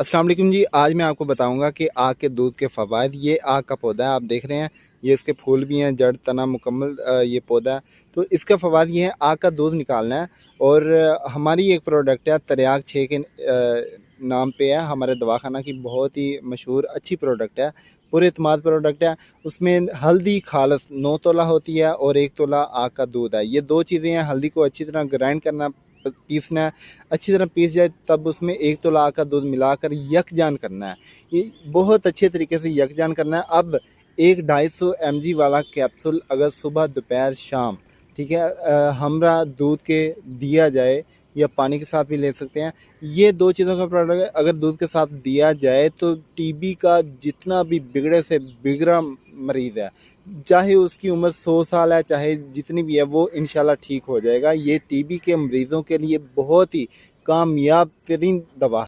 अस्सलाम वालेकुम जी। आज मैं आपको बताऊंगा कि आग के दूध के फ़वाइद। ये आग का पौधा है, आप देख रहे हैं। ये इसके फूल भी हैं, जड़ तना मुकम्मल ये पौधा है। तो इसका फ़वाइद ये है, आग का दूध निकालना है। और हमारी एक प्रोडक्ट है तरियाक 6 के नाम पे है, हमारे दवाखाना की बहुत ही मशहूर अच्छी प्रोडक्ट है, पूरे एतमाद प्रोडक्ट है। उसमें हल्दी खालस 9 तोला होती है और 1 तोला आग का दूध है। ये दो चीज़ें हैं। हल्दी को अच्छी तरह ग्राइंड करना, पीसना है। अच्छी तरह पीस जाए तब उसमें 1 तोला आग का दूध मिलाकर यकजान करना है। ये बहुत अच्छे तरीके से यकजान करना है। अब एक 250 mg वाला कैप्सूल अगर सुबह दोपहर शाम, ठीक है, हमरा दूध के दिया जाए या पानी के साथ भी ले सकते हैं। ये दो चीज़ों का प्रोडक्ट है। अगर दूध के साथ दिया जाए तो टीबी का जितना भी बिगड़े से बिगड़ा मरीज़ है, चाहे उसकी उम्र 100 साल है, चाहे जितनी भी है, वो इंशाल्लाह ठीक हो जाएगा। ये टीबी के मरीज़ों के लिए बहुत ही कामयाब तरीन दवा है।